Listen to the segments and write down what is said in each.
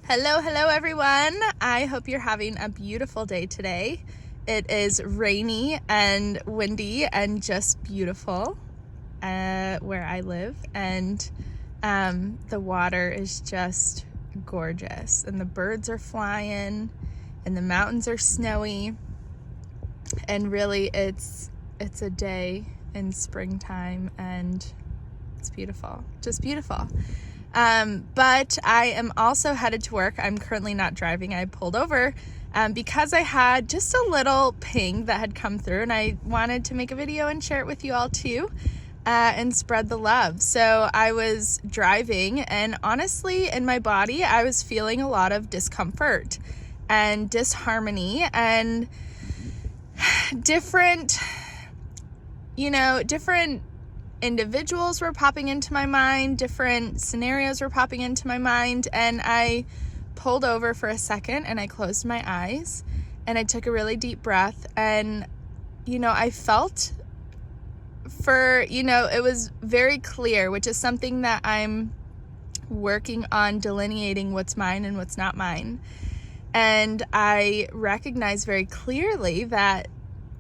Hello everyone. I hope you're having a beautiful day today. It is rainy and windy and just beautiful where I live, and the water is just gorgeous, and the birds are flying and the mountains are snowy, and really it's a day in springtime and it's beautiful, just beautiful. But I am also headed to work. I'm currently not driving. I pulled over because I had just a little ping that had come through, and I wanted to make a video and share it with you all too, and spread the love. So I was driving, and honestly, in my body, I was feeling a lot of discomfort and disharmony and different individuals were popping into my mind, different scenarios were popping into my mind, and I pulled over for a second and I closed my eyes and I took a really deep breath, and I felt it was very clear, which is something that I'm working on, delineating what's mine and what's not mine. And I recognized very clearly that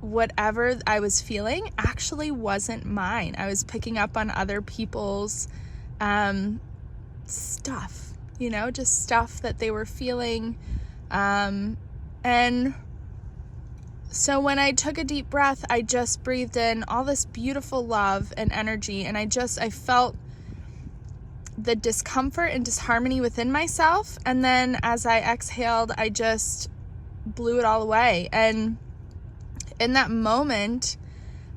whatever I was feeling actually wasn't mine. I was picking up on other people's stuff, just stuff that they were feeling. And so when I took a deep breath, I just breathed in all this beautiful love and energy, and I felt the discomfort and disharmony within myself. And then as I exhaled, I just blew it all away. And in that moment,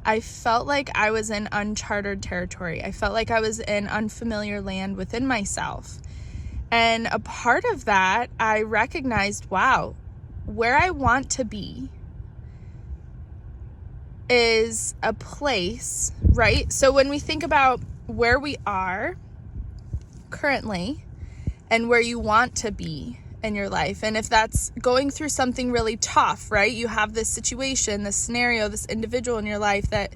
I felt like I was in uncharted territory. I felt like I was in unfamiliar land within myself. And a part of that, I recognized, wow, where I want to be is a place, right? So when we think about where we are currently and where you want to be in your life, and if that's going through something really tough, right? You have this situation, this scenario, this individual in your life that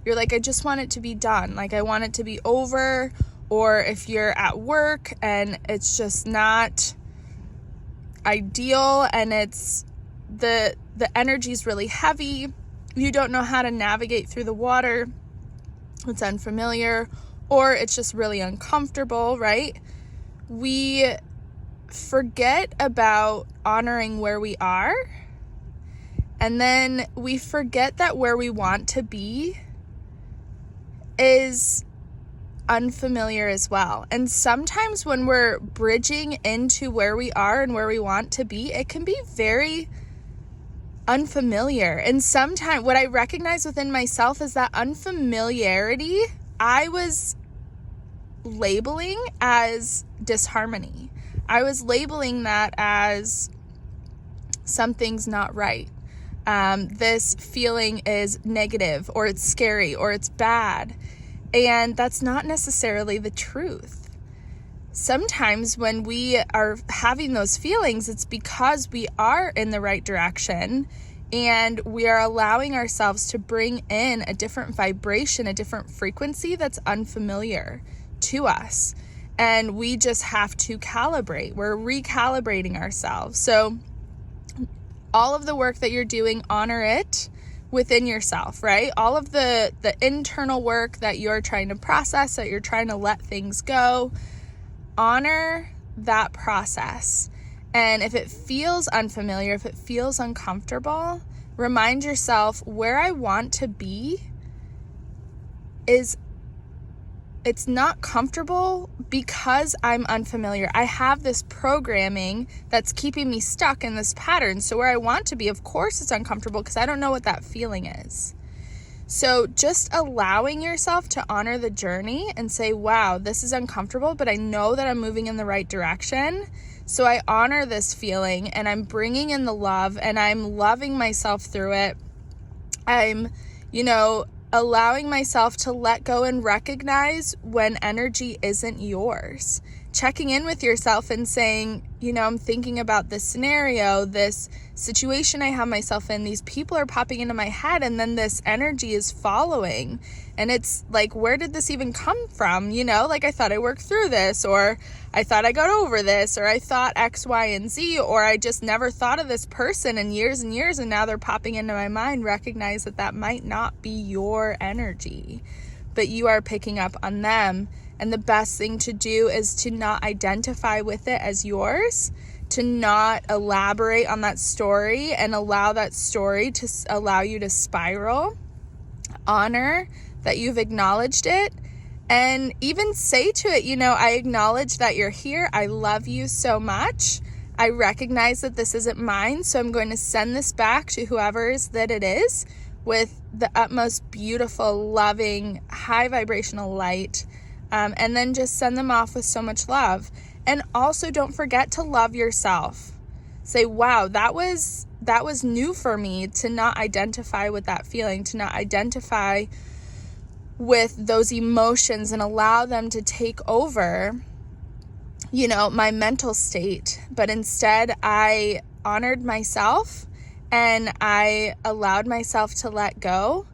you're like, I just want it to be done. Like, I want it to be over. Or if you're at work and it's just not ideal and it's the energy's really heavy, you don't know how to navigate through the water, it's unfamiliar, or it's just really uncomfortable, right? We forget about honoring where we are, and then we forget that where we want to be is unfamiliar as well. And sometimes when we're bridging into where we are and where we want to be, it can be very unfamiliar. And sometimes what I recognize within myself is that unfamiliarity I was labeling as disharmony. I was labeling that as something's not right. This feeling is negative, or it's scary, or it's bad. And that's not necessarily the truth. Sometimes when we are having those feelings, it's because we are in the right direction and we are allowing ourselves to bring in a different vibration, a different frequency that's unfamiliar to us. And we just have to calibrate. We're recalibrating ourselves. So all of the work that you're doing, honor it within yourself, right? All of the internal work that you're trying to process, that you're trying to let things go, honor that process. And if it feels unfamiliar, if it feels uncomfortable, remind yourself where I want to be it's not comfortable because I'm unfamiliar. I have this programming that's keeping me stuck in this pattern. So where I want to be, of course, it's uncomfortable because I don't know what that feeling is. So just allowing yourself to honor the journey and say, wow, this is uncomfortable, but I know that I'm moving in the right direction. So I honor this feeling and I'm bringing in the love and I'm loving myself through it. I'm, allowing myself to let go and recognize when energy isn't yours. Checking in with yourself and saying, I'm thinking about this scenario, this situation I have myself in, these people are popping into my head, and then this energy is following. And it's like, where did this even come from? Like, I thought I worked through this, or I thought I got over this, or I thought X, Y, and Z, or I just never thought of this person in years and years, and now they're popping into my mind. Recognize that might not be your energy, but you are picking up on them. And the best thing to do is to not identify with it as yours, to not elaborate on that story and allow that story to allow you to spiral. Honor that you've acknowledged it, and even say to it, I acknowledge that you're here. I love you so much. I recognize that this isn't mine, so I'm going to send this back to whoever's that it is with the utmost beautiful, loving, high vibrational light. And then just send them off with so much love. And also don't forget to love yourself. Say, wow, that was new for me, to not identify with that feeling, to not identify with those emotions and allow them to take over, my mental state. But instead, I honored myself and I allowed myself to let go.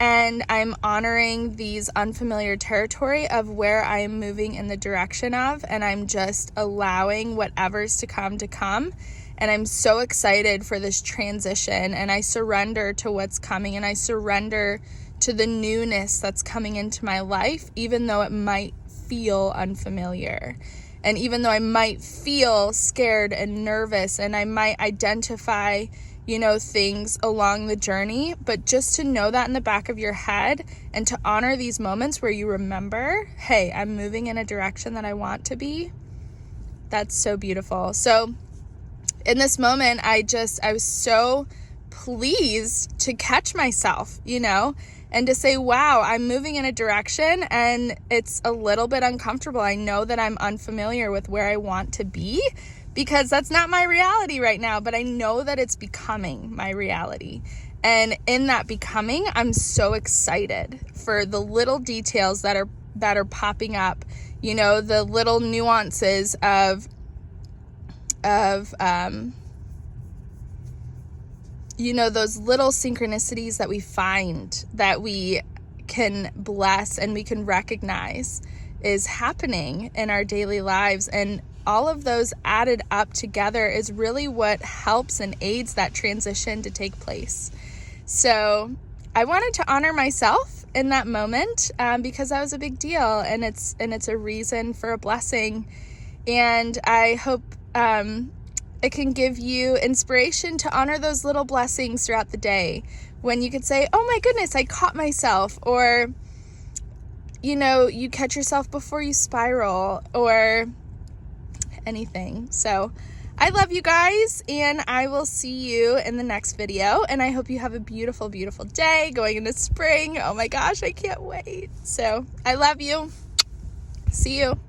And I'm honoring these unfamiliar territory of where I am moving in the direction of, and I'm just allowing whatever's to come. And I'm so excited for this transition, and I surrender to what's coming, and I surrender to the newness that's coming into my life, even though it might feel unfamiliar. And even though I might feel scared and nervous, and I might identify things along the journey, but just to know that in the back of your head and to honor these moments where you remember, hey, I'm moving in a direction that I want to be. That's so beautiful. So in this moment, I was so pleased to catch myself, and to say, wow, I'm moving in a direction and it's a little bit uncomfortable. I know that I'm unfamiliar with where I want to be, because that's not my reality right now, but I know that it's becoming my reality. And in that becoming, I'm so excited for the little details that are popping up, the little nuances of those little synchronicities that we find, that we can bless and we can recognize is happening in our daily lives. And all of those added up together is really what helps and aids that transition to take place. So I wanted to honor myself in that moment, because that was a big deal, and it's a reason for a blessing. And I hope it can give you inspiration to honor those little blessings throughout the day, when you could say, oh my goodness, I caught myself, or you catch yourself before you spiral, or anything. So I love you guys, and I will see you in the next video, and I hope you have a beautiful, beautiful day going into spring. Oh my gosh, I can't wait. So I love you. See you.